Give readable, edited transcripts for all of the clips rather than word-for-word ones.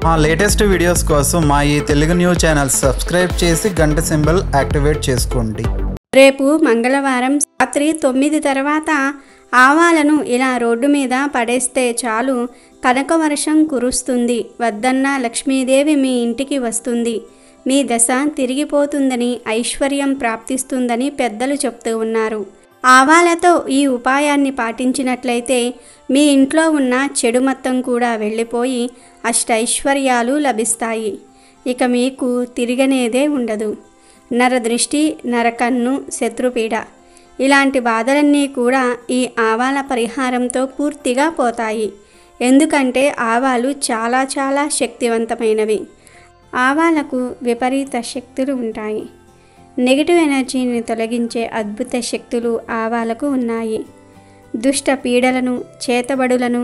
మా latest videos కోసం మా ఈ తెలుగు న్యూస్ ఛానల్ సబ్స్క్రైబ్ చేసి గంట సింబల్ యాక్టివేట్ చేసుకోండి. రేపు మంగళవారం రాత్రి 9 తర్వాత ఆవాలను ఇలా రోడ్డు మీద పడేస్తే చాలు కనకవర్షం కురుస్తుంది. వద్దన్న లక్ష్మీదేవి మీ ఇంటికి వస్తుంది. మీ దశ తిరిగిపోతుందని, ఐశ్వర్యం ప్రాప్తిస్తుందని పెద్దలు చెప్తూ ఉన్నారు. ఆవాలతో ఈ ఉపాయాన్ని పాటించినట్లయితే మీ ఇంట్లో ఉన్న చెడు మొత్తం కూడా వెళ్ళిపోయి అష్టైశ్వర్యాలు లభిస్తాయి. ఇక మీకు తిరగనేదే ఉండదు. నరదృష్టి, నరకన్ను, శత్రుపీడ ఇలాంటి బాధలన్నీ కూడా ఈ ఆవాల పరిహారంతో పూర్తిగా పోతాయి. ఎందుకంటే ఆవాలు చాలా శక్తివంతమైనవి. ఆవాలకు విపరీత శక్తులు ఉంటాయి. నెగిటివ్ ఎనర్జీని తొలగించే అద్భుత శక్తులు ఆవాలకు ఉన్నాయి. దుష్ట పీడలను, చేతబడులను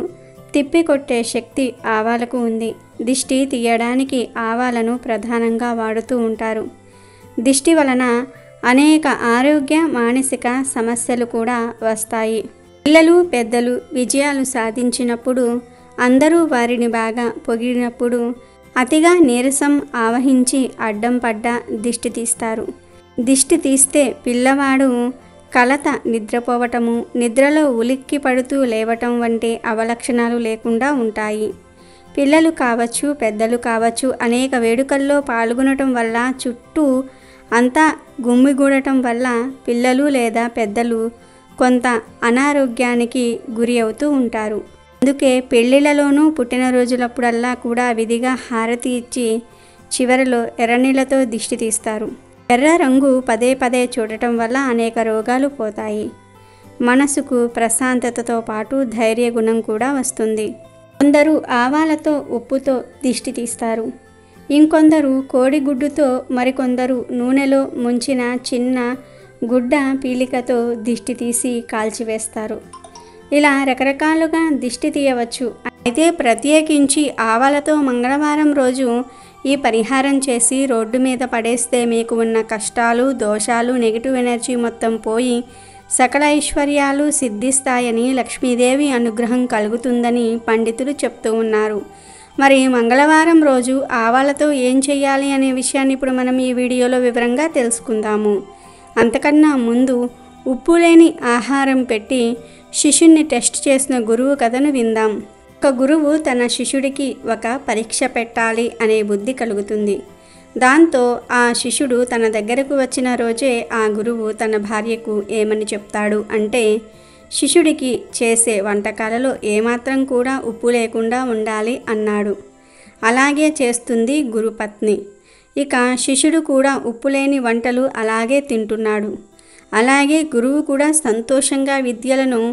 తిప్పికొట్టే శక్తి ఆవాలకు ఉంది. దిష్టి తీయడానికి ఆవాలను ప్రధానంగా వాడుతూ ఉంటారు. దిష్టి వలన అనేక ఆరోగ్య, మానసిక సమస్యలు కూడా వస్తాయి. పిల్లలు, పెద్దలు విజయాలు సాధించినప్పుడు, అందరూ వారిని బాగా పొగిడినప్పుడు అతిగా నీరసం ఆవహించి అడ్డం పడ్డ దిష్టి తీస్తారు. దిష్టి తీస్తే పిల్లవాడు కలత, నిద్రపోవటము, నిద్రలో ఉలిక్కి పడుతూ లేవటం వంటి అవలక్షణాలు లేకుండా ఉంటాయి. పిల్లలు కావచ్చు, పెద్దలు కావచ్చు, అనేక వేడుకల్లో పాల్గొనటం వల్ల, చుట్టూ అంతా గుమ్మిగూడటం వల్ల పిల్లలు లేదా పెద్దలు కొంత అనారోగ్యానికి గురి అవుతూ ఉంటారు. అందుకే పెళ్లిళ్లలోనూ, పుట్టినరోజులప్పుడల్లా కూడా విధిగా హారతి ఇచ్చి చివరిలో ఎర్రనీళ్లతో దిష్టి తీస్తారు. ఎర్ర రంగు పదే చూడటం వల్ల అనేక రోగాలు పోతాయి. మనసుకు ప్రశాంతతతో పాటు ధైర్య గుణం కూడా వస్తుంది. కొందరు ఆవాలతో, ఉప్పుతో దిష్టి తీస్తారు. ఇంకొందరు కోడిగుడ్డుతో, మరికొందరు నూనెలో ముంచిన చిన్న గుడ్డ పీలికతో దిష్టి తీసి కాల్చివేస్తారు. ఇలా రకరకాలుగా దిష్టి తీయవచ్చు. అయితే ప్రత్యేకించి ఆవాలతో మంగళవారం రోజు ఈ పరిహారం చేసి రోడ్డు మీద పడేస్తే మీకు ఉన్న కష్టాలు, దోషాలు, నెగిటివ్ ఎనర్జీ మొత్తం పోయి సకల ఐశ్వర్యాలు సిద్ధిస్తాయని, లక్ష్మీదేవి అనుగ్రహం కలుగుతుందని పండితులు చెప్తూ ఉన్నారు. మరి మంగళవారం రోజు ఆవాలతో ఏం చేయాలి అనే విషయాన్ని ఇప్పుడు మనం ఈ వీడియోలో వివరంగా తెలుసుకుందాము. అంతకన్నా ముందు ఉప్పు లేని ఆహారం పెట్టి శిష్యుణ్ణి టెస్ట్ చేసిన గురువు కథను విందాం. ఒక గురువు తన శిష్యుడికి ఒక పరీక్ష పెట్టాలి అనే బుద్ధి కలుగుతుంది. దాంతో ఆ శిష్యుడు తన దగ్గరకు వచ్చిన రోజే ఆ గురువు తన భార్యకు ఏమని చెప్తాడు అంటే, శిష్యుడికి చేసే వంటకాలలో ఏమాత్రం కూడా ఉప్పు లేకుండా ఉండాలి అన్నాడు. అలాగే చేస్తుంది గురుపత్ని. ఇక శిష్యుడు కూడా ఉప్పు లేని వంటలు అలాగే తింటున్నాడు. అలాగే గురువు కూడా సంతోషంగా విద్యలను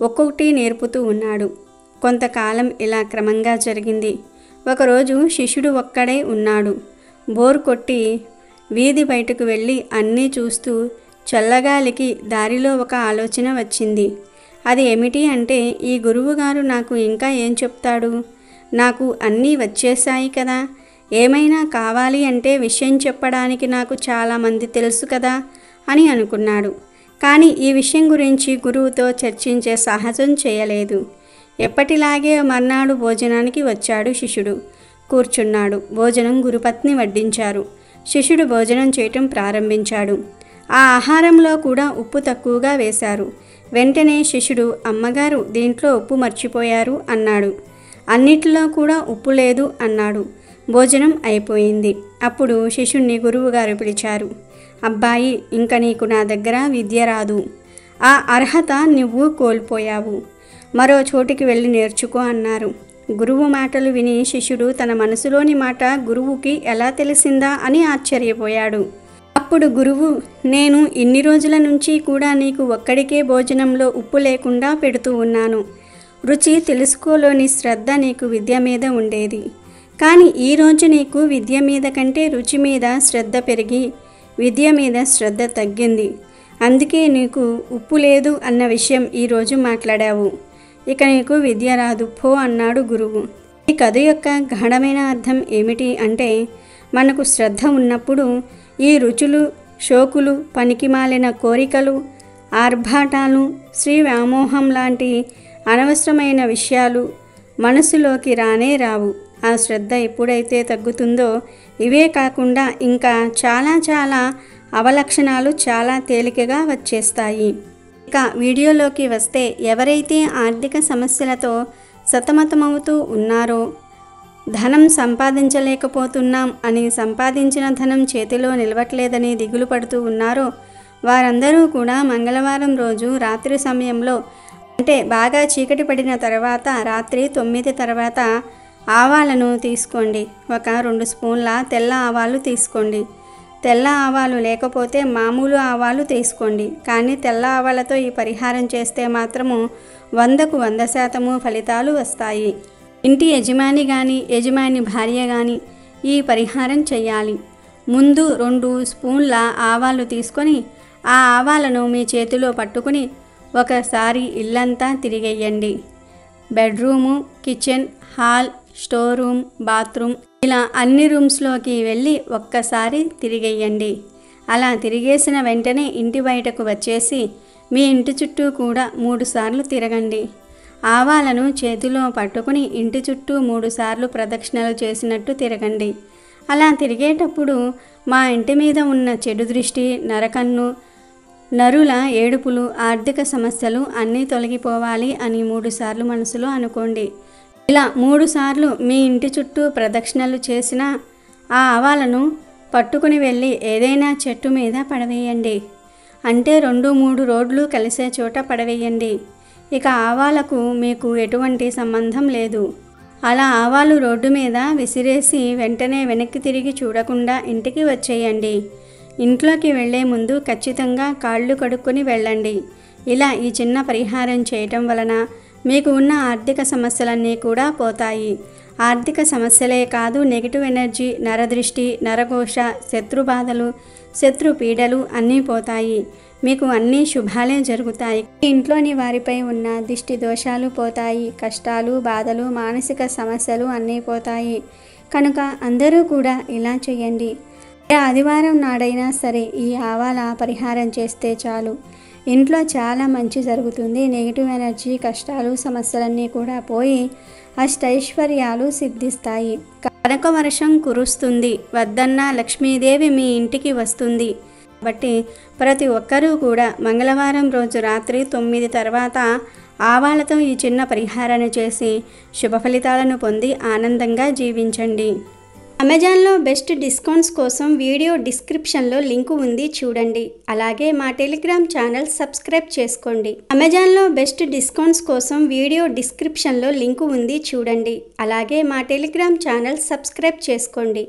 ఒక్కొక్కటి నేర్పుతూ ఉన్నాడు. కొంతకాలం ఇలా క్రమంగా జరిగింది. ఒకరోజు శిష్యుడు ఒక్కడే ఉన్నాడు. బోర్ కొట్టి వీధి బయటకు వెళ్ళి అన్నీ చూస్తూ చల్లగాలికి దారిలో ఒక ఆలోచన వచ్చింది. అది ఏమిటి అంటే, ఈ గురువుగారు నాకు ఇంకా ఏం చెప్తాడు? నాకు అన్నీ వచ్చేసాయి కదా, ఏమైనా కావాలి అంటే విషయం చెప్పడానికి నాకు చాలామంది తెలుసు కదా అని అనుకున్నాడు. కానీ ఈ విషయం గురించి గురువుతో చర్చించే సాహసం చేయలేదు. ఎప్పటిలాగే మర్నాడు భోజనానికి వచ్చాడు శిష్యుడు. కూర్చున్నాడు. భోజనం గురుపత్ని వడ్డించారు. శిష్యుడు భోజనం చేయటం ప్రారంభించాడు. ఆ ఆహారంలో కూడా ఉప్పు తక్కువగా వేశారు. వెంటనే శిష్యుడు, అమ్మగారు దీంట్లో ఉప్పు మర్చిపోయారు అన్నాడు. అన్నిటిలో కూడా ఉప్పు లేదు అన్నాడు. భోజనం అయిపోయింది. అప్పుడు శిష్యుణ్ణి గురువుగారు పిలిచారు. అబ్బాయి, ఇంక నీకు నా దగ్గర విద్య రాదు. ఆ అర్హత నువ్వు కోల్పోయావు. మరో చోటికి వెళ్ళి నేర్చుకో అన్నారు. గురువు మాటలు విని శిష్యుడు తన మనసులోని మాట గురువుకి ఎలా తెలిసిందా అని ఆశ్చర్యపోయాడు. అప్పుడు గురువు, నేను ఇన్ని రోజుల నుంచి కూడా నీకు ఒక్కడికే భోజనంలో ఉప్పు లేకుండా పెడుతూ ఉన్నాను. రుచి తెలుసుకోలోని శ్రద్ధ నీకు విద్య మీద ఉండేది. కానీ ఈరోజు నీకు విద్య మీద కంటే రుచి మీద శ్రద్ధ పెరిగి విద్య మీద శ్రద్ధ తగ్గింది. అందుకే నీకు ఉప్పు లేదు అన్న విషయం ఈరోజు మాట్లాడావు. ఇక నీకు విద్య రాదు పో అన్నాడు గురువు. ఈ కథ యొక్క గాఢమైన అర్థం ఏమిటి అంటే, మనకు శ్రద్ధ ఉన్నప్పుడు ఈ రుచులు, షోకులు, పనికిమాలిన కోరికలు, ఆర్భాటాలు, శ్రీ వ్యామోహం లాంటి అనవసరమైన విషయాలు మనసులోకి రానే రావు. ఆ శ్రద్ధ ఎప్పుడైతే తగ్గుతుందో ఇవే కాకుండా ఇంకా చాలా అవలక్షణాలు చాలా తేలికగా వచ్చేస్తాయి. ఇక వీడియోలోకి వస్తే, ఎవరైతే ఆర్థిక సమస్యలతో సతమతమవుతూ ఉన్నారో, ధనం సంపాదించలేకపోతున్నాం అని, సంపాదించిన ధనం చేతిలో నిలవట్లేదని దిగులు పడుతూ ఉన్నారో వారందరూ కూడా మంగళవారం రోజు రాత్రి సమయంలో, అంటే బాగా చీకటి పడిన తర్వాత రాత్రి 9 తర్వాత ఆవాలను తీసుకోండి. ఒక 2 స్పూన్ల తెల్ల ఆవాలు తీసుకోండి. తెల్ల ఆవాలు లేకపోతే మామూలు ఆవాలు తీసుకోండి. కానీ తెల్ల ఆవాలతో ఈ పరిహారం చేస్తే మాత్రము 100కు 100% ఫలితాలు వస్తాయి. ఇంటి యజమాని కానీ యజమాని భార్య కానీ ఈ పరిహారం చేయాలి. ముందు 2 స్పూన్ల ఆవాలు తీసుకొని ఆ ఆవాలను మీ చేతిలో పట్టుకుని ఒకసారి ఇల్లంతా తిరిగేయండి. Bedroom, kitchen, hall, store room, bathroom ఇలా అన్ని రూమ్స్లోకి వెళ్ళి ఒక్కసారి తిరిగేయండి. అలా తిరిగేసిన వెంటనే ఇంటి బయటకు వచ్చేసి మీ ఇంటి చుట్టూ కూడా 3 సార్లు తిరగండి. ఆవాలను చేతిలో పట్టుకుని ఇంటి చుట్టూ 3 సార్లు ప్రదక్షిణలు చేసినట్టు తిరగండి. అలా తిరిగేటప్పుడు మా ఇంటి మీద ఉన్న చెడు దృష్టి, నరకన్ను, నరుల ఏడుపులు, ఆర్థిక సమస్యలు అన్నీ తొలగిపోవాలి అని 3 సార్లు మనసులో అనుకోండి. ఇలా 3 సార్లు మీ ఇంటి చుట్టూ ప్రదక్షిణలు చేసిన ఆ ఆవాలను పట్టుకుని వెళ్ళి ఏదైనా చెట్టు మీద పడవేయండి. అంటే 2-3 రోడ్లు కలిసే చోట పడవేయండి. ఇక ఆవాలకు మీకు ఎటువంటి సంబంధం లేదు. అలా ఆవాలు రోడ్డు మీద విసిరేసి వెంటనే వెనక్కి తిరిగి చూడకుండా ఇంటికి వచ్చేయండి. ఇంట్లోకి వెళ్లే ముందు ఖచ్చితంగా కాళ్ళు కడుక్కొని వెళ్ళండి. ఇలా ఈ చిన్న పరిహారం చేయటం వలన మీకు ఉన్న ఆర్థిక సమస్యలన్నీ కూడా పోతాయి. ఆర్థిక సమస్యలే కాదు, నెగిటివ్ ఎనర్జీ, నరదృష్టి, నరఘోష, శత్రు బాధలు, శత్రు పీడలు అన్నీ పోతాయి. మీకు అన్నీ శుభాలే జరుగుతాయి. ఇంట్లోని వారిపై ఉన్న దిష్టి దోషాలు పోతాయి. కష్టాలు, బాధలు, మానసిక సమస్యలు అన్నీ పోతాయి. కనుక అందరూ కూడా ఇలా చేయండి. ఆదివారం నాడైనా సరే ఈ ఆవాల పరిహారం చేస్తే చాలు, ఇంట్లో చాలా మంచి జరుగుతుంది. నెగిటివ్ ఎనర్జీ, కష్టాలు, సమస్యలన్నీ కూడా పోయి అష్టైశ్వర్యాలు సిద్ధిస్తాయి. కనక వర్షం కురుస్తుంది. వద్దన్న లక్ష్మీదేవి మీ ఇంటికి వస్తుంది. కాబట్టి ప్రతి ఒక్కరూ కూడా మంగళవారం రోజు రాత్రి 9 తర్వాత ఆవాలతో ఈ చిన్న పరిహారాన్ని చేసి శుభ ఫలితాలను పొంది ఆనందంగా జీవించండి. అమెజాన్లో బెస్ట్ డిస్కౌంట్స్ కోసం వీడియో డిస్క్రిప్షన్లో లింకు ఉంది, చూడండి. అలాగే మా టెలిగ్రామ్ ఛానల్ సబ్స్క్రైబ్ చేసుకోండి. అమెజాన్లో బెస్ట్ డిస్కౌంట్స్ కోసం వీడియో డిస్క్రిప్షన్లో లింకు ఉంది, చూడండి. అలాగే మా టెలిగ్రామ్ ఛానల్ సబ్స్క్రైబ్ చేసుకోండి.